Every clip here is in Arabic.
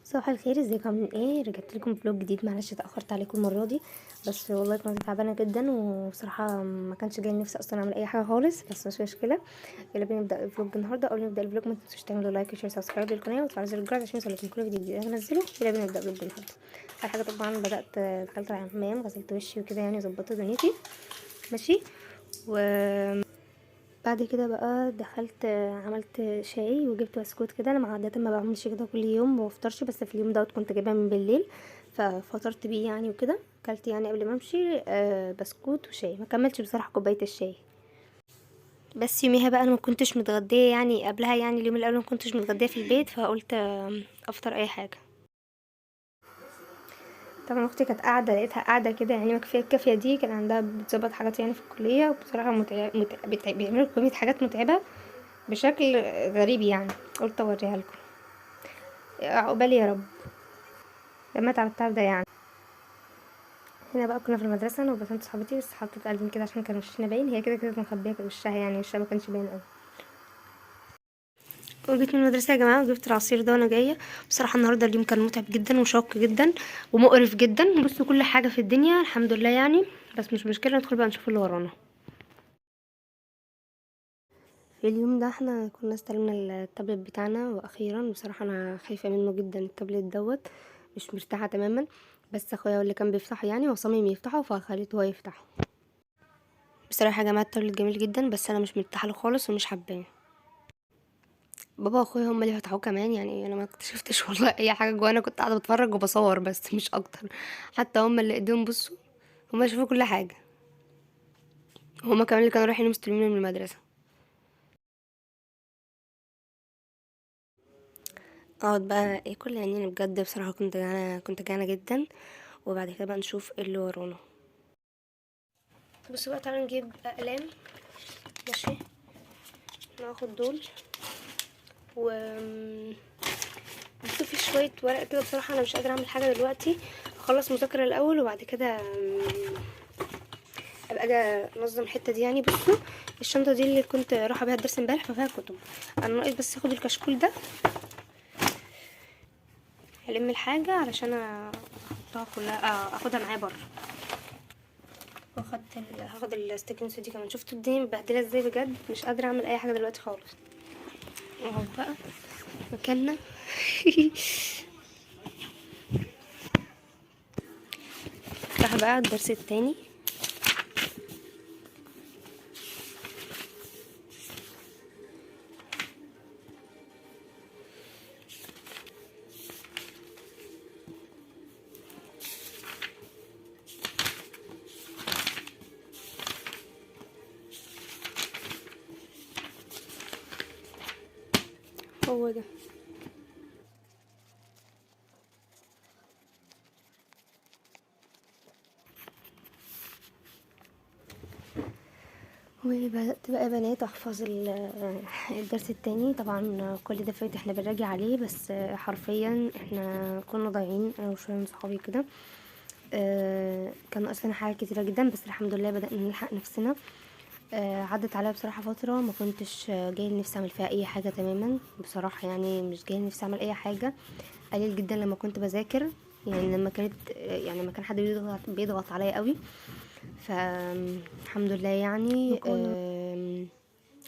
صباح الخير، ازيكم؟ عاملين ايه؟ رجعت لكم فلوج جديد. معلش اتاخرت عليكم المره دي، بس والله كنت تعبانه جدا وبصراحه ما كانش جاي نفسي اصلا اعمل اي حاجه خالص، بس مش مشكله. يلا بينا نبدا الفلوج النهارده. قبل ما نبدا الفلوج ما تنسوش تعملوا لايك وشير سبسكرايب للقناه وتفعلوا زر الجرس عشان يوصلكم كل فيديو جديد انزله. يلا بينا نبدا الفلوج النهارده. اول حاجه طبعا دخلت على الحمام، غسلت وشي وكده يعني وظبطت دنيتي ماشي. و بعد كده بقى دخلت عملت شاي وجبت بسكوت كده. انا عاده ما بعملش كده كل يوم، ما بفطرش، بس في اليوم دوت كنت جايباه من بالليل ففطرت بيه يعني وكده. اكلت يعني قبل ما امشي بسكوت وشاي، ما كملتش بصراحه كوبايه الشاي. بس يوميها بقى انا ما كنتش متغديه، يعني قبلها يعني اليوم الاول ما كنتش متغديه في البيت، فقلت افطر اي حاجه. طبعا اختي كانت قاعده، لقيتها قاعده كده يعني مكفيه الكافيه دي، كان عندها بتظبط حاجات يعني في الكليه، وبصراحه بيعملوا كميه حاجات متعبه بشكل غريب يعني. قلت اوريها لكم، عقبالي يا رب لما تعبت ده يعني. هنا بقى كنا في المدرسه انا وبنات صحابتي، بس حطيت قلبي كده عشان كان وشنا باين، هي كده كده مخبيه وشها يعني، وشها ما كانش باين قوي. وجيت من المدرسه يا جماعه وجبت العصير ده وانا جايه. بصراحه النهارده اليوم كان متعب جدا وشاق جدا ومقرف جدا. بصوا كل حاجه في الدنيا الحمد لله يعني، بس مش مشكله، ندخل بقى نشوف اللي ورانا. في اليوم ده احنا كنا استلمنا التابلت بتاعنا، واخيرا بصراحه انا خايفه منه جدا التابلت دوت، مش مرتاحه تماما. بس اخويا هو اللي كان بيفتحه يعني، وصمم يفتحه فخليته هو يفتحه. بصراحه يا جماعه التابلت جميل جدا، بس انا مش مرتاحه له خالص ومش حباه. بابا واخويا هم اللي فتحوه كمان يعني، انا ما اكتشفتش والله اي حاجه جوه، انا كنت قاعده بتفرج وبصور بس مش اكتر. حتى هم اللي ايديهم بصوا، هم شافوا كل حاجه، هم كمان اللي كانوا رايحين مستلمين من المدرسه. اقعد بقى اكل يعني، انا بجد بصراحه كنت جعانه جدا. وبعد كده بقى نشوف ايه اللي ورانا. بصوا بقى، تعالوا نجيب اقلام ماشي، ناخد دول. و بصوا في شويه ورق كده، بصراحه انا مش قادره اعمل حاجه دلوقتي، اخلص مذاكره الاول وبعد كده ابقى اجي انظم الحته دي يعني. بصوا الشنطه دي اللي كنت رايحه بيها الدرس امبارح فيها كتب، انا ناقص بس اخد الكشكول ده، هلم الحاجه علشان احطها كلها، اخدها معايا بره. هاخد الستيكنس دي كمان. شفتوا الدنيا مبهدله ازاي؟ بجد مش قادره اعمل اي حاجه دلوقتي خالص. اهو بقى مكاننا. راح بقى الدرس التاني. هو ده. وبدأت بقى بنات احفظ الدرس التاني. طبعا كل ده فات احنا بنراجع عليه، بس حرفيا احنا كنا ضايعين انا وشويه من صحابي كده. كان اصلا حاجات كتيره جدا، بس الحمد لله بدأنا نلحق نفسنا. عدت عليا بصراحه فتره ما كنتش جاي نفسي اعمل فيها اي حاجه تماما بصراحه يعني، مش جاي نفسي اعمل اي حاجه. قليل جدا لما كنت بذاكر يعني، لما كانت يعني لما كان حد بيضغط عليا قوي. فالحمد لله يعني.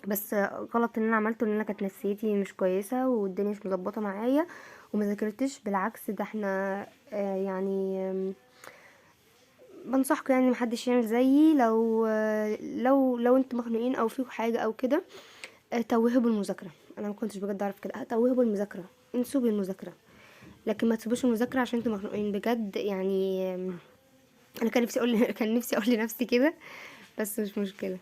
بس غلط ان انا عملته، ان انا كانت نفسيتي مش كويسه والدنيا مش مظبطه معايا وما ذاكرتش. بالعكس ده احنا يعني بنصحكم يعني محدش يعمل زيي. لو انتوا مخنوقين او فيكم حاجه او كده، توهوا بالمذاكره. انا ما كنتش بجد اعرف كده، توهوا بالمذاكره، انسوا بالمذاكره، لكن ما تسيبوش المذاكره عشان انتوا مخنوقين بجد يعني. انا كان نفسي اقول كان نفسي اقول لنفسي كده، بس مش مشكله.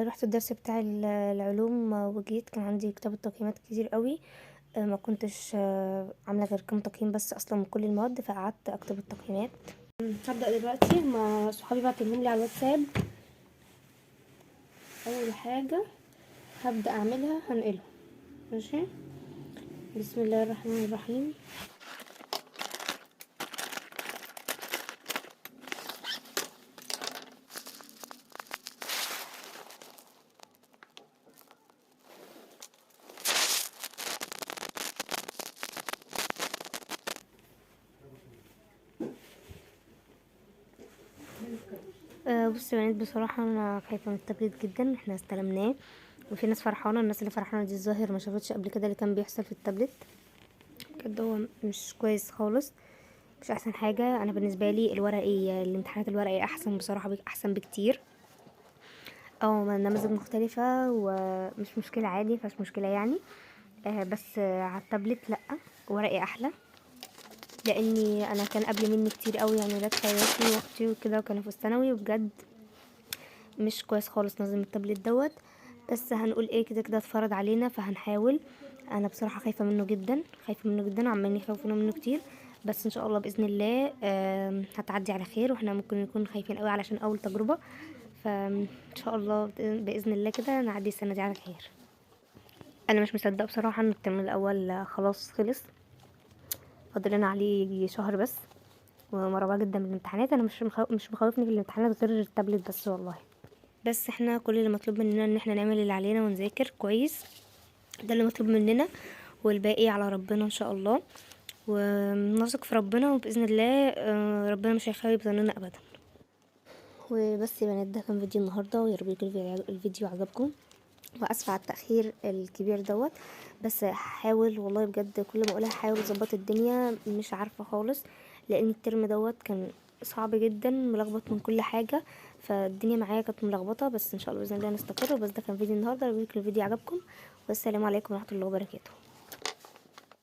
رحت الدرس بتاع العلوم وجيت كان عندي كتاب التقييمات كتير قوي. ما كنتش عامله غير كام تقييم بس اصلا من كل المواد، فقعدت اكتب التقييمات. هبدا دلوقتي مع صحابي بعتلهم لي على الواتساب. اول حاجه هبدا اعملها هنقلهم. ماشي، بسم الله الرحمن الرحيم. بصي يا بنات، بصراحه انا خايفه من التابلت جدا. احنا استلمناه وفي ناس فرحانه، الناس اللي فرحانه دي الظاهر ما شافتش قبل كده اللي كان بيحصل في التابلت. بجد هو مش كويس خالص، مش احسن حاجه. انا بالنسبه لي الورقي، الامتحانات الورقي احسن بصراحه، احسن بكتير. اه نماذج مختلفه ومش مشكله، عادي مفيهاش مشكله يعني. بس على التابلت لا، ورقي احلى. لاني انا كان قبل مني كتير قوي يعني ولاد خالاتي واختي وكده وكانوا في الثانوي، وبجد مش كويس خالص نظام التابلت دوت. بس هنقول ايه، كده كده اتفرض علينا فهنحاول. انا بصراحه خايفه منه جدا، خايفه منه جدا، وعمالين يخوفونا منه كتير. بس ان شاء الله باذن الله هتعدي على خير. واحنا ممكن نكون خايفين قوي علشان اول تجربه، فان شاء الله باذن الله كده نعدي السنه دي على خير. انا مش مصدقه بصراحه ان الترم الاول خلاص خلص، فاضل لنا عليه يجي شهر بس، ومرعوبه جدا من الامتحانات. انا مش مخوفني في الامتحانات غير التابلت بس والله. بس احنا كل اللي مطلوب مننا ان احنا نعمل اللي علينا ونذاكر كويس، ده اللي مطلوب مننا، والباقي على ربنا ان شاء الله. ونثق في ربنا، وباذن الله ربنا مش هيخيب ظننا ابدا. وبس يا بنات، ده كان فيديو النهارده، ويا رب يكون الفيديو عجبكم. واسفه على التاخير الكبير دوت، بس حاول والله بجد كل ما اقولها حاول اظبط الدنيا، مش عارفه خالص لان الترم دوت كان صعب جدا، ملخبط من كل حاجه، فالدنيا معايا كانت ملخبطه. بس ان شاء الله باذن الله نستقر. وبس ده كان فيديو النهارده، لو يكون الفيديو عجبكم، والسلام عليكم ورحمه الله وبركاته.